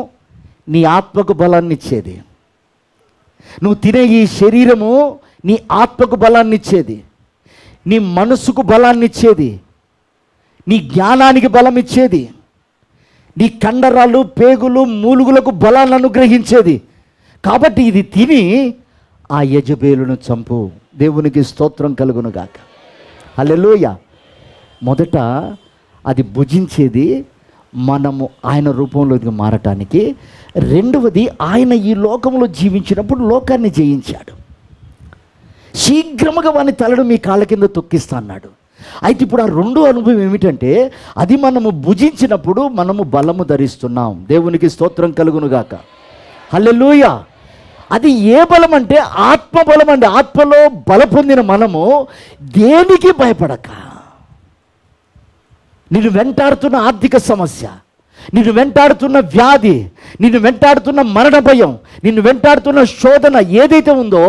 నీ ఆత్మకు బలాన్ని ఇచ్చేది. నువ్వు తినే ఈ శరీరము నీ ఆత్మకు బలాన్ని ఇచ్చేది, నీ మనసుకు బలాన్ని ఇచ్చేది, నీ జ్ఞానానికి బలం ఇచ్చేది, నీ కండరాలు, పేగులు, మూలుగులకు బలాన్ని అనుగ్రహించేది. కాబట్టి ఇది తిని ఆ యెజబెలును చంపు. దేవునికి స్తోత్రం కలుగును గాక. హల్లెలూయా. మొదట అది భుజించేది మనము ఆయన రూపంలోకి మారటానికి. రెండవది, ఆయన ఈ లోకంలో జీవించినప్పుడు లోకాన్ని జయించాడు. శీఘ్రముగా వాని తలను మీ కాళ్ళ కింద తొక్కిస్తా అన్నాడు. అయితే ఇప్పుడు ఆ రెండో అనుభవం ఏమిటంటే, అది మనము భుజించినప్పుడు మనము బలము ధరిస్తున్నాం. దేవునికి స్తోత్రం కలుగునుగాక. హల్లెలూయా. అది ఏ బలం అంటే ఆత్మ బలం అండి. ఆత్మలో బల పొందిన మనము దేనికి భయపడక, నిన్ను వెంటాడుతున్న ఆర్థిక సమస్య, నిన్ను వెంటాడుతున్న వ్యాధి, నిన్ను వెంటాడుతున్న మరణ భయం, నిన్ను వెంటాడుతున్న శోధన ఏదైతే ఉందో,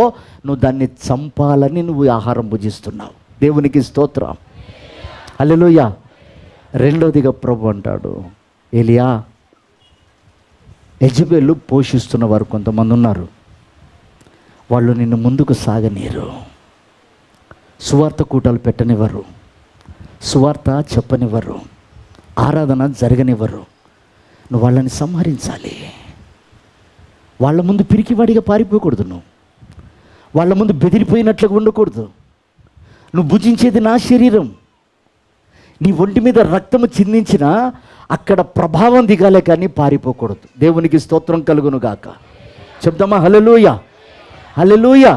నువ్వు దాన్ని చంపాలని నువ్వు ఆహారం భుజిస్తున్నావు. దేవునికి స్తోత్రం. హల్లెలూయా. రెండోదిగా ప్రభు అంటాడు, ఏలియా, యెజబెలు పోషిస్తున్న వారు కొంతమంది ఉన్నారు. వాళ్ళు నిన్ను ముందుకు సాగనీరు, సువార్త కూటాలు పెట్టనివ్వరు, సువార్త చెప్పనివ్వరు, ఆరాధన జరగనివ్వరు. నువ్వు వాళ్ళని సంహరించాలి. వాళ్ళ ముందు పిరికివాడిగా పారిపోకూడదు. నువ్వు వాళ్ళ ముందు బెదిరిపోయినట్లుగా ఉండకూడదు. నువ్వు భుజించేది నా శరీరం. నీ ఒంటి మీద రక్తము చిందించినా అక్కడ ప్రభావం దిగాలే కానీ పారిపోకూడదు. దేవునికి స్తోత్రం కలుగును గాక. చెప్దామా హల్లెలూయా. హల్లెలూయా.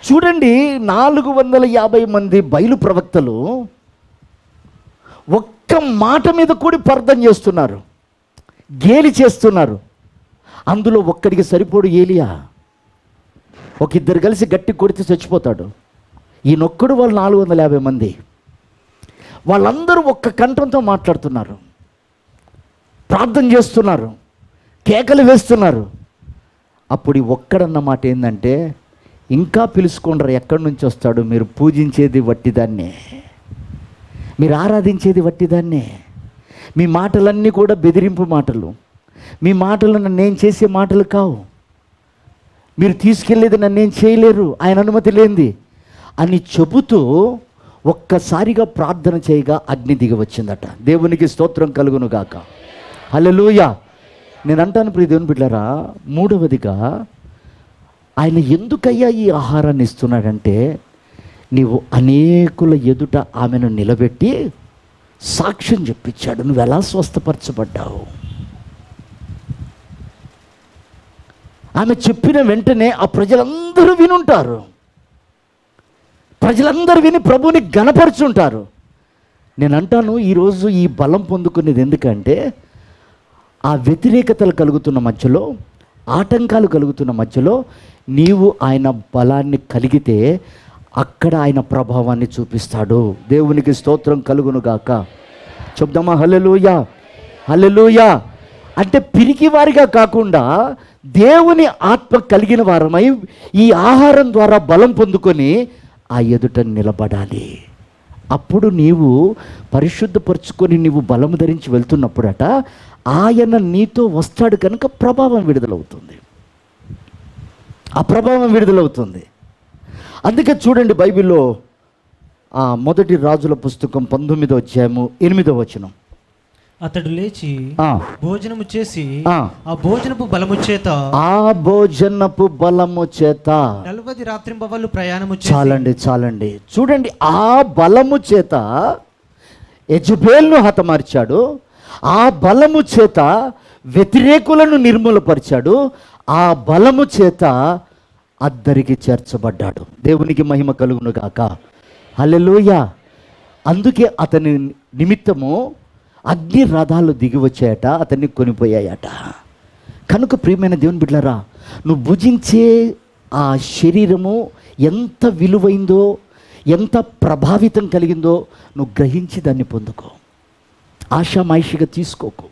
చూడండి, 450 మంది బయలు ప్రవక్తలు ఒక్క మాట మీద కూడి ప్రార్థన చేస్తున్నారు, గేలి చేస్తున్నారు. అందులో ఒక్కడికి సరిపోడు ఏలియా. ఒక ఇద్దరు కలిసి గట్టి కొడితే చచ్చిపోతాడు. ఈయనొక్కడు వాళ్ళు 450 మంది. వాళ్ళందరూ ఒక్క కంఠంతో మాట్లాడుతున్నారు, ప్రార్థన చేస్తున్నారు, కేకలు వేస్తున్నారు. అప్పుడు ఈ ఒక్కడన్న మాట ఏంటంటే, ఇంకా పిలుచుకోండి, ఎక్కడి నుంచి వస్తాడు? మీరు పూజించేది వట్టిదాన్నే, మీరు ఆరాధించేది వట్టిదాన్నే, మీ మాటలన్నీ కూడా బెదిరింపు మాటలు, మీ మాటలు నన్నేం చేసే మాటలు కావు, మీరు తీసుకెళ్ళేది నన్నేం చేయలేరు ఆయన అనుమతి లేనిది అని చెబుతూ ఒక్కసారిగా ప్రార్థన చేయగా అగ్ని దిగి వచ్చిందట. దేవునికి స్తోత్రం కలుగును గాక. హల్లెలూయా. నేను అంటాను ప్రియ దేవుని బిడ్డలారా, మూడవదిగా ఆయన ఎందుకయ్యా ఈ ఆహారాన్ని ఇస్తున్నాడంటే, నీవు అనేకుల ఎదుట ఆమెను నిలబెట్టి సాక్ష్యం చెప్పించాడు. నువ్వు ఎలా స్వస్థపరచబడ్డావు. ఆమె చెప్పిన వెంటనే ఆ ప్రజలందరూ వినుంటారు. ప్రజలందరూ విని ప్రభువుని గణపరుచుంటారు. నేను అంటాను, ఈరోజు ఈ బలం పొందుకునేది ఎందుకంటే, ఆ వ్యతిరేకతలు కలుగుతున్న మధ్యలో, ఆటంకాలు కలుగుతున్న మధ్యలో నీవు ఆయన బలాన్ని కలిగితే అక్కడ ఆయన ప్రభావాన్ని చూపిస్తాడు. దేవునికి స్తోత్రం కలుగునుగాక. చెప్దామా హల్లెలూయా. హల్లెలూయా. అంటే పిరికి వారిగా కాకుండా దేవుని ఆత్మ కలిగిన వారమై ఈ ఆహారం ద్వారా బలం పొందుకొని ఆ ఎదుట నిలబడాలి. అప్పుడు నీవు పరిశుద్ధపరుచుకొని నీవు బలము ధరించి వెళ్తున్నప్పుడట ఆయన నీతో వస్తాడు కనుక ప్రభావం విడుదలవుతుంది. ఆ ప్రభావం విడుదలవుతుంది. అందుకే చూడండి, బైబిల్లో మొదటి రాజుల పుస్తకం 19వ అధ్యాయము 8వ వచనం. అతడు లేచి భోజనము చేసి ఆ భోజనపు బలము చేత 40 రాత్రింబవళ్ళు ప్రయాణము చేసి. చాలండి. చూడండి, ఆ బలము చేత యెజబెలును హతమార్చాడు, ఆ బలము చేత వ్యతిరేకులను నిర్మూలపరిచాడు, ఆ బలము చేత అద్దరికి చేర్చబడ్డాడు. దేవునికి మహిమ కలుగును గాక. హల్లెలూయా. అందుకే అతని నిమిత్తము అగ్ని రథాలు దిగి వచ్చాయట, అతన్ని కొనిపోయాయట. కనుక ప్రియమైన దేవుని బిడ్డలారా, నువ్వు భుజించే ఆ శరీరము ఎంత విలువైందో, ఎంత ప్రభావితం కలిగిందో నువ్వు గ్రహించి దాన్ని పొందుకో. ఆషామాయిషిగా తీసుకోకు.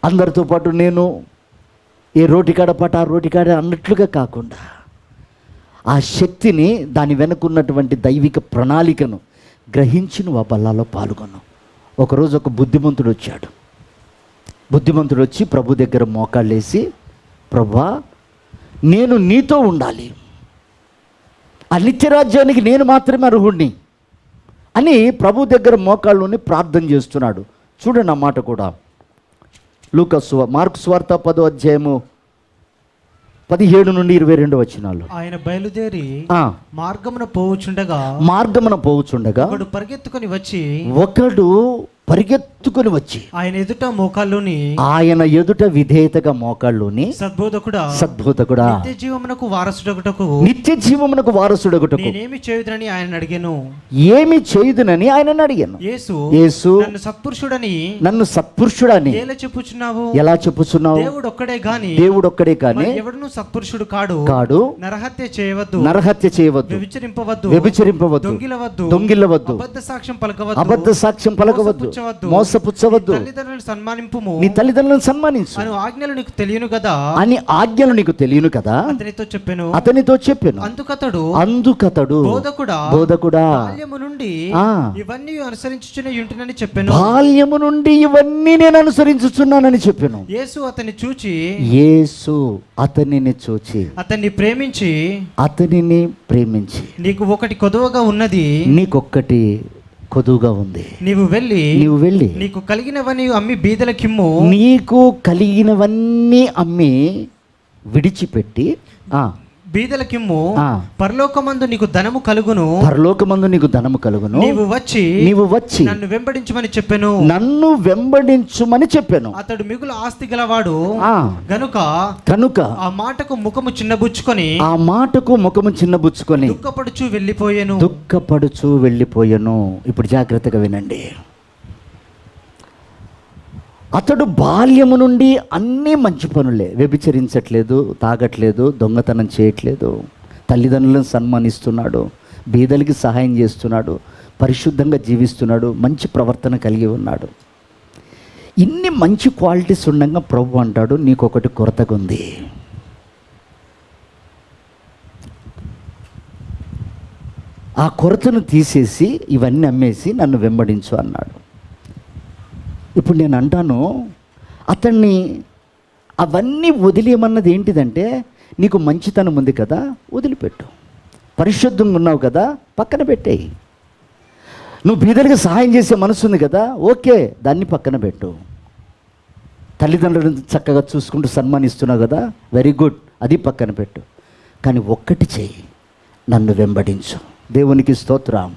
అందరితో పాటు నేను ఏ రోటికాడ పాట ఆ రోటికాడ అన్నట్లుగా కాకుండా ఆ శక్తిని, దాని వెనుకున్నటువంటి దైవిక ప్రణాళికను గ్రహించి నువ్వు ఆ బల్లాలో పాల్గొన్నావు. ఒకరోజు ఒక బుద్ధిమంతుడు వచ్చాడు. బుద్ధిమంతుడు వచ్చి ప్రభు దగ్గర మోకాళ్ళేసి, ప్రభువా, నేను నీతో ఉండాలి, ఆ నిత్యరాజ్యానికి నేను మాత్రమే అర్హుడిని అని ప్రభు దగ్గర మోకాళ్ళని ప్రార్థన చేస్తున్నాడు. చూడండి ఆ మాట కూడా. మార్కు సువార్త 10వ అధ్యాయము 17 నుండి 22 వచనాలు. ఆయన బయలుదేరి మార్గమున పోవుచుండగా ఒకడు పరిగెత్తుకుని వచ్చి ఆయన ఎదుట విధేయతగా మోకాళ్ళుని, సద్బోధకుడా నిత్య జీవమునకు వారసుడగుటకు నేనేమి చేయుదునని ఆయన అడిగాను. ఏమి చేయుదునని ఆయనను అడిగాను. యేసు నన్ను సత్పురుషుడని ఎలా చెప్పుచున్నావు? దేవుడు ఒక్కడే గాని ఎవడును సత్పురుషుడు కాడు. నరహత్య చేయవద్దు, వ్యభిచరింపవద్దు, దొంగిల్లవద్దు, అబద్ధ సాక్ష్యం పలకవద్దు, మోసపుచ్చవద్దు, నీ తల్లిదండ్రులను సన్మానించు అని ఆజ్ఞలు నీకు తెలియను కదా అతనితో చెప్పాను. అందుకతడు బోధకుడా బాల్యము నుండి ఇవన్నీ నేను అనుసరించుచున్నానని చెప్పాను. యేసు అతనిని చూచి అతనిని ప్రేమించి నీకు ఒకటి కొదువగా ఉన్నది, నీకొక్కటి కొదువుగా ఉంది, నీవు వెళ్ళి నీకు కలిగినవన్నీ అమ్మి విడిచిపెట్టి బీదలకిమ్ము, పరలోకమందు నీకు ధనము కలుగును, నీవు వచ్చి నన్ను వెంబడించుమని చెప్పాను. అతడు మిగులు ఆస్తి గలవాడు గనుక ఆ మాటకు ముఖము చిన్నబుచ్చుకొని దుఃఖపడుచు వెళ్ళిపోయాను. ఇప్పుడు జాగ్రత్తగా వినండి. అతడు బాల్యము నుండి అన్నీ మంచి పనులే, వ్యభిచరించట్లేదు, తాగట్లేదు, దొంగతనం చేయట్లేదు, తల్లిదండ్రులను సన్మానిస్తున్నాడు, బీదలకి సహాయం చేస్తున్నాడు, పరిశుద్ధంగా జీవిస్తున్నాడు, మంచి ప్రవర్తన కలిగి ఉన్నాడు. ఇన్ని మంచి క్వాలిటీస్ ఉండగా ప్రభు అంటాడు నీకొకటి కొరతగా ఉంది. ఆ కొరతను తీసేసి ఇవన్నీ అమ్మేసి నన్ను వెంబడించు అన్నాడు. ఇప్పుడు నేను అంటాను, అతన్ని అవన్నీ వదిలేయమన్నది ఏంటిదంటే, నీకు మంచితనం ఉంది కదా వదిలిపెట్టు, పరిశుద్ధంగా ఉన్నావు కదా పక్కన పెట్టేయి, నువ్వు బీదలకు సహాయం చేసే మనసు ఉంది కదా ఓకే దాన్ని పక్కన పెట్టు, తల్లిదండ్రులను చక్కగా చూసుకుంటూ సన్మానిస్తున్నావు కదా వెరీ గుడ్ అది పక్కన పెట్టు, కానీ ఒక్కటి చెయ్యి, నన్ను వెంబడించు. దేవునికి స్తోత్రం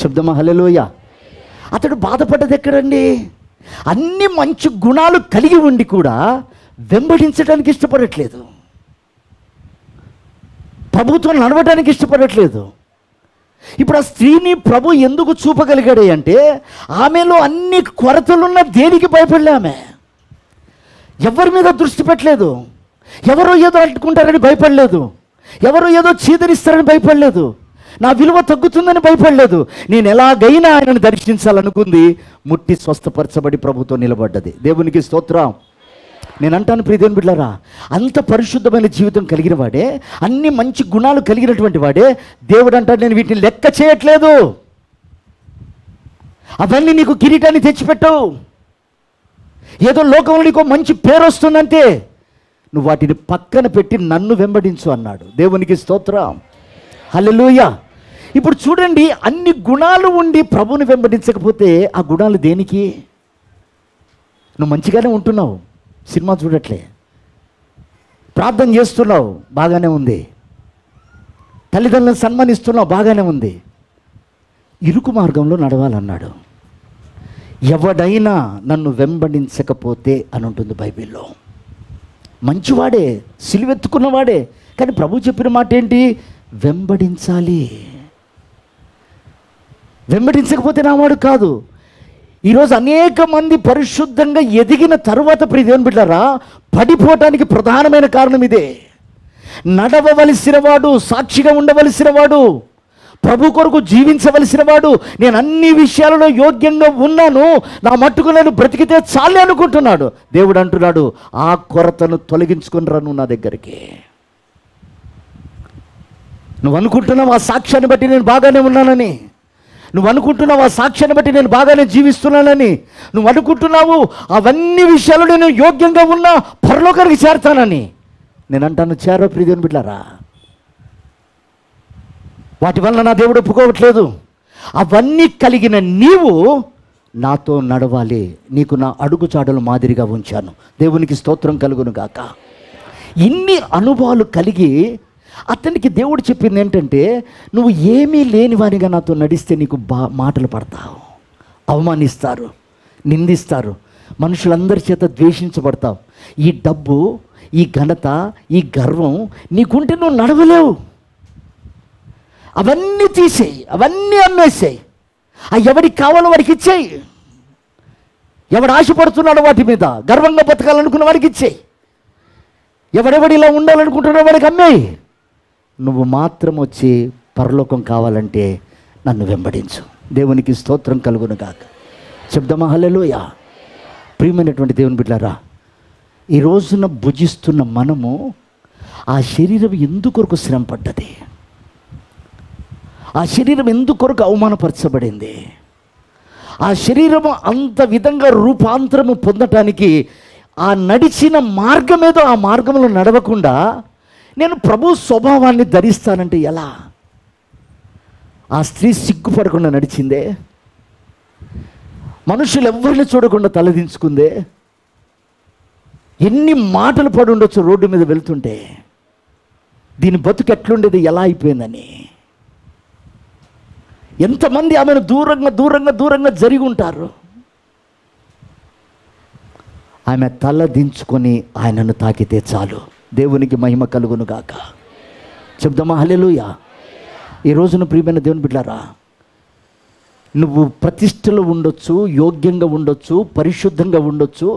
చెప్దామా హల్లెలూయా. అతడు బాధపడ్డది ఎక్కడండి? అన్ని మంచి గుణాలు కలిగి ఉండి కూడా వెంబడించడానికి ఇష్టపడట్లేదు, ప్రభుత్వం నడవడానికి ఇష్టపడట్లేదు. ఇప్పుడు ఆ స్త్రీని ప్రభు ఎందుకు చూపగలిగాడే అంటే, ఆమెలో అన్ని కొరతలున్న దేనికి భయపడలే, ఆమె ఎవరి మీద దృష్టి పెట్టలేదు, ఎవరో ఏదో అంటుకుంటారని భయపడలేదు, ఎవరో ఏదో చీదరిస్తారని భయపడలేదు, నా విలువ తగ్గుతుందని భయపడలేదు. నేను ఎలాగైనా ఆయనను దర్శించాలనుకుంది, ముట్టి స్వస్థపరచబడి ప్రభుతో నిలబడ్డది. దేవునికి స్తోత్రం. నేను అంటాను ప్రియదేవుని బిడ్డలారా, అంత పరిశుద్ధమైన జీవితం కలిగిన వాడే, అన్ని మంచి గుణాలు కలిగినటువంటి వాడే దేవుడు అంటాడు నేను వీటిని లెక్క చేయట్లేదు, అవన్నీ నీకు కిరీటాన్ని తెచ్చిపెట్టవు, ఏదో లోకంలో నీకు మంచి పేరు వస్తుందంటే నువ్వు వాటిని పక్కన పెట్టి నన్ను వెంబడించు అన్నాడు. దేవునికి స్తోత్రం హల్లెలూయా. ఇప్పుడు చూడండి, అన్ని గుణాలు ఉండి ప్రభుని వెంబడించకపోతే ఆ గుణాలు దేనికి? నువ్వు మంచిగానే ఉంటున్నావు, సినిమా చూడట్లే, ప్రార్థన చేస్తున్నావు బాగానే ఉంది, తల్లిదండ్రులను సన్మానిస్తున్నావు బాగానే ఉంది, ఇరుకు మార్గంలో నడవాలన్నాడు. ఎవడైనా నన్ను వెంబడించకపోతే అని ఉంటుంది బైబిల్లో. మంచివాడే, సిలువెత్తుకున్నవాడే, కానీ ప్రభు చెప్పిన మాట ఏంటి? వెంబడించాలి. వెంబడించకపోతే నావాడు కాదు. ఈరోజు అనేక మంది పరిశుద్ధంగా ఎదిగిన తరువాత ప్రియదేవుని బిడ్డలారా పడిపోవటానికి ప్రధానమైన కారణం ఇదే. నడవవలసిన వాడు, సాక్షిగా ఉండవలసిన వాడు, ప్రభు కొరకు జీవించవలసిన వాడు, నేను అన్ని విషయాలలో యోగ్యంగా ఉన్నాను, నా మట్టుకు నేను బ్రతికితే చాలే అనుకుంటున్నాడు. దేవుడు అంటున్నాడు ఆ కొరతను తొలగించుకుని రా నువ్వు నా దగ్గరికి. నువ్వు అనుకుంటున్నావు ఆ సాక్ష్యాన్ని బట్టి నేను బాగానే ఉన్నానని, నువ్వు అనుకుంటున్నావు ఆ సాక్ష్యాన్ని బట్టి నేను బాగానే జీవిస్తున్నానని, నువ్వు అనుకుంటున్నావు అవన్నీ విషయాలు నేను యోగ్యంగా ఉన్నా పరలోకానికి చేరతానని. నేను అంటాను చేరో ప్రియదేవుని బిడ్డలారా, వాటి వల్ల నా దేవుడు ఒప్పుకోవట్లేదు. అవన్నీ కలిగిన నీవు నాతో నడవాలి, నీకు నా అడుగుచాడలు మాదిరిగా ఉంచాను. దేవునికి స్తోత్రం కలుగును గాక. ఇన్ని అనుభవాలు కలిగి అతనికి దేవుడు చెప్పింది ఏంటంటే, నువ్వు ఏమీ లేనివానిగా నాతో నడిస్తే నీకు మాటలు పడతావు, అవమానిస్తారు, నిందిస్తారు, మనుషులందరి చేత ద్వేషించబడతావు. ఈ డబ్బు, ఈ ఘనత, ఈ గర్వం నీకుంటే నువ్వు నడవలేవు. అవన్నీ తీసేయి, అవన్నీ అమ్మేసేయి. ఎవడికి కావాలో వాడికి ఇచ్చేయి. ఎవడు ఆశపడుతున్నాడో వాటి మీద, గర్వంగా బతకాలనుకున్న వాడికి ఇచ్చేయి. ఎవడెవడు ఇలా ఉండాలనుకుంటున్నాడో వాడికి అమ్మేయి. నువ్వు మాత్రం వచ్చి పరలోకం కావాలంటే నన్ను వెంబడించు. దేవునికి స్తోత్రం కలుగును గాక. చెప్దామా హల్లెలూయా. ప్రియమైనటువంటి దేవుని బిడ్డలారా, ఈ రోజున భుజిస్తున్న మనము ఆ శరీరం ఎందుకొరకు శ్రమ పడ్డది, ఆ శరీరం ఎందుకొరకు అవమానపరచబడింది, ఆ శరీరము అంత విధంగా రూపాంతరము పొందటానికి ఆ నడిచిన మార్గమేదో ఆ మార్గంలో నడవకుండా నేను ప్రభు స్వభావాన్ని ధరిస్తానంటే ఎలా? ఆ స్త్రీ సిగ్గుపడకుండా నడిచిందే, మనుషులు ఎవరిని చూడకుండా తలదించుకుందే. ఎన్ని మాటలు పడి ఉండొచ్చు రోడ్డు మీద వెళ్తుంటే, దీని బతుకు ఎట్లుండేది, ఎలా అయిపోయిందని. ఎంతమంది ఆమెను దూరంగా దూరంగా దూరంగా జరిగి ఉంటారు. ఆమె తల దించుకొని ఆయనను తాకితే చాలు. దేవునికి మహిమ కలుగును గాక. చెప్దామా హల్లెలూయా. ఈ రోజున ప్రియమైన దేవుని బిడ్డలారా, నువ్వు ప్రతిష్టలో ఉండొచ్చు, యోగ్యంగా ఉండొచ్చు, పరిశుద్ధంగా ఉండొచ్చు,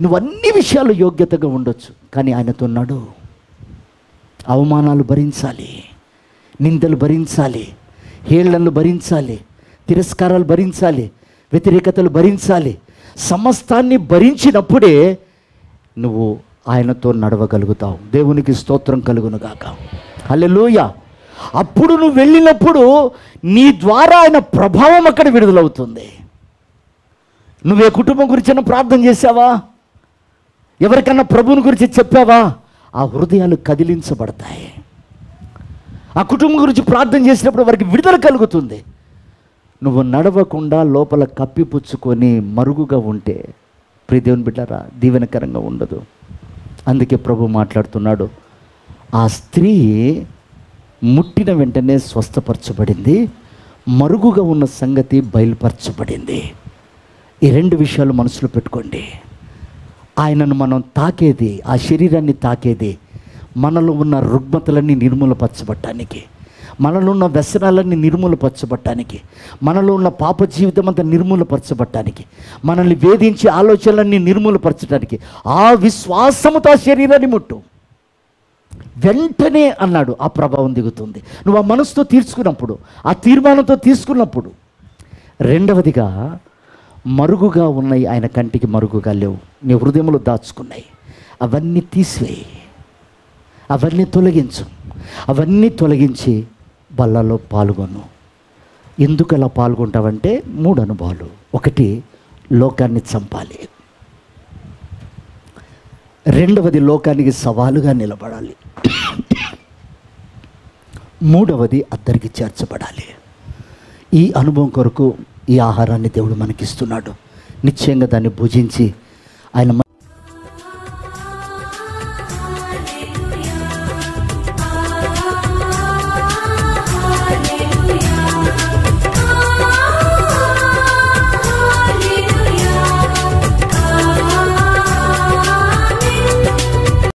నువ్వు అన్ని విషయాలు యోగ్యతగా ఉండొచ్చు, కానీ ఆయనతో నడు. అవమానాలు భరించాలి, నిందలు భరించాలి, హేళనలు భరించాలి, తిరస్కారాలు భరించాలి, వ్యతిరేకతలు భరించాలి. సమస్తాన్ని భరించినప్పుడే నువ్వు ఆయనతో నడవగలుగుతావు. దేవునికి స్తోత్రం కలుగును గాక. హల్లెలూయా. అప్పుడు నువ్వు వెళ్ళినప్పుడు నీ ద్వారా ఆయన ప్రభావం అక్కడ విడుదలవుతుంది. నువ్వే కుటుంబం గురించి ప్రార్థన చేసావా, ఎవరికన్నా ప్రభువుని గురించి చెప్పావా, ఆ హృదయాలు కదిలించబడతాయి. ఆ కుటుంబం గురించి ప్రార్థన చేసినప్పుడు వారికి విడుదల కలుగుతుంది. నువ్వు నడవకుండా లోపల కప్పిపుచ్చుకొని మరుగుగా ఉంటే ప్రియ దేవుని బిడ్డలారా, దీవెనకరంగా ఉండదు. అందుకే ప్రభు మాట్లాడుతున్నాడు, ఆ స్త్రీ ముట్టిన వెంటనే స్వస్థపరచబడింది, మరుగుగా ఉన్న సంగతి బయలుపరచబడింది. ఈ రెండు విషయాలు మనసులో పెట్టుకోండి. ఆయనను మనం తాకేది, ఆ శరీరాన్ని తాకేది మనలో ఉన్న రుగ్మతలన్నీ నిర్మూలపరచబట్టానికి, మనలో ఉన్న వ్యసనాలన్నీ నిర్మూలపరచబట్టానికి, మనలో ఉన్న పాప జీవితం అంతా నిర్మూలపరచబట్టానికి, మనల్ని వేధించే ఆలోచనలన్నీ నిర్మూలపరచడానికి ఆ విశ్వాసముతో ఆ శరీరాన్ని ముట్టు. వెంటనే అన్నాడు, ఆ ప్రభావం దిగుతుంది. నువ్వు ఆ మనసుతో తీర్చుకున్నప్పుడు, ఆ తీర్మానంతో తీసుకున్నప్పుడు. రెండవదిగా, మరుగుగా ఉన్నాయి ఆయన కంటికి మరుగుగా లేవు, నీ హృదయంలో దాచుకున్నాయి, అవన్నీ తీసివేయి, అవన్నీ తొలగించు. అవన్నీ తొలగించి బల్లలో పాల్గొను. ఎందుకు అలా పాల్గొంటావంటే 3 అనుభవాలు. 1, లోకాన్ని చంపాలి. 2వది, లోకానికి సవాలుగా నిలబడాలి. 3వది, అద్దరికి చేర్చబడాలి. ఈ అనుభవం కొరకు ఈ ఆహారాన్ని దేవుడు మనకిస్తున్నాడు. నిశ్చయంగా దాన్ని భుజించి ఆయన